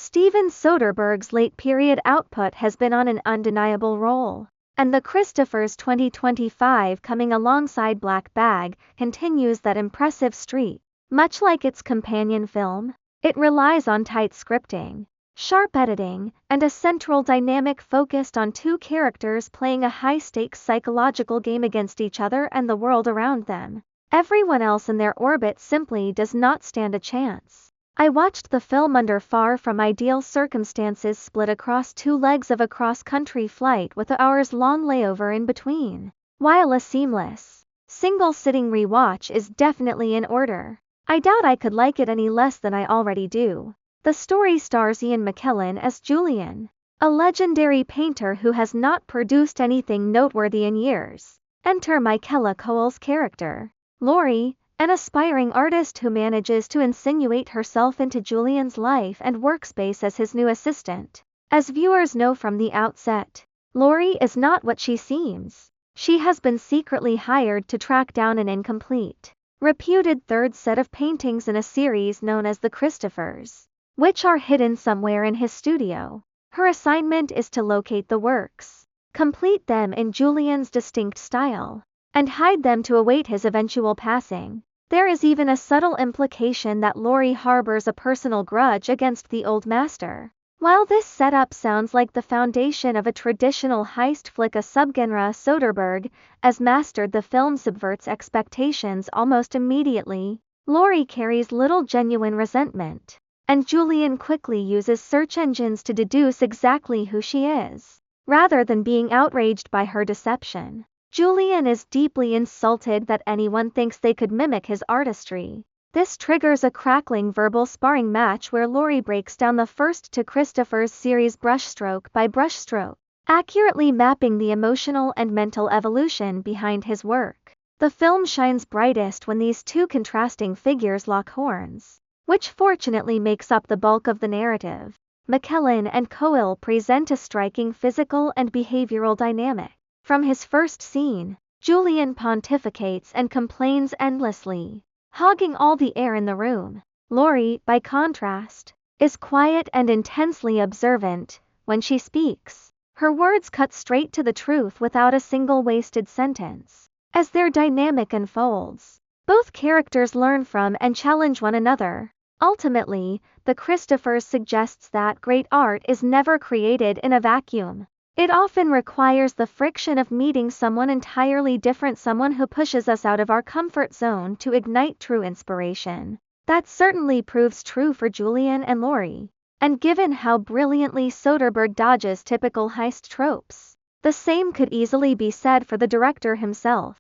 Steven Soderbergh's late-period output has been on an undeniable roll, and The Christophers 2025, coming alongside Black Bag, continues that impressive streak. Much like its companion film, it relies on tight scripting, sharp editing, and a central dynamic focused on two characters playing a high-stakes psychological game against each other and the world around them. Everyone else in their orbit simply does not stand a chance. I watched the film under far from ideal circumstances, split across 2 legs of a cross-country flight with an hours-long layover in between. While a seamless, single-sitting rewatch is definitely in order, I doubt I could like it any less than I already do. The story stars Ian McKellen as Julian, a legendary painter who has not produced anything noteworthy in years. Enter Michaela Coel's character, Laurie, an aspiring artist who manages to insinuate herself into Julian's life and workspace as his new assistant. As viewers know from the outset, Laurie is not what she seems. She has been secretly hired to track down an incomplete, reputed third set of paintings in a series known as The Christophers, which are hidden somewhere in his studio. Her assignment is to locate the works, complete them in Julian's distinct style, and hide them to await his eventual passing. There is even a subtle implication that Laurie harbors a personal grudge against the old master. While this setup sounds like the foundation of a traditional heist flick, a subgenre Soderbergh, as mastered the film, subverts expectations almost immediately. Laurie carries little genuine resentment, and Julian quickly uses search engines to deduce exactly who she is, rather than being outraged by her deception. Julian is deeply insulted that anyone thinks they could mimic his artistry. This triggers a crackling verbal sparring match where Laurie breaks down the first to Christophers series brushstroke by brushstroke, accurately mapping the emotional and mental evolution behind his work. The film shines brightest when these two contrasting figures lock horns, which fortunately makes up the bulk of the narrative. McKellen and Coel present a striking physical and behavioral dynamic. From his first scene, Julian pontificates and complains endlessly, hogging all the air in the room. Laurie, by contrast, is quiet and intensely observant. When she speaks, her words cut straight to the truth without a single wasted sentence. As their dynamic unfolds, both characters learn from and challenge one another. Ultimately, The Christophers suggests that great art is never created in a vacuum. It often requires the friction of meeting someone entirely different, someone who pushes us out of our comfort zone to ignite true inspiration. That certainly proves true for Julian and Laurie. And given how brilliantly Soderbergh dodges typical heist tropes, the same could easily be said for the director himself.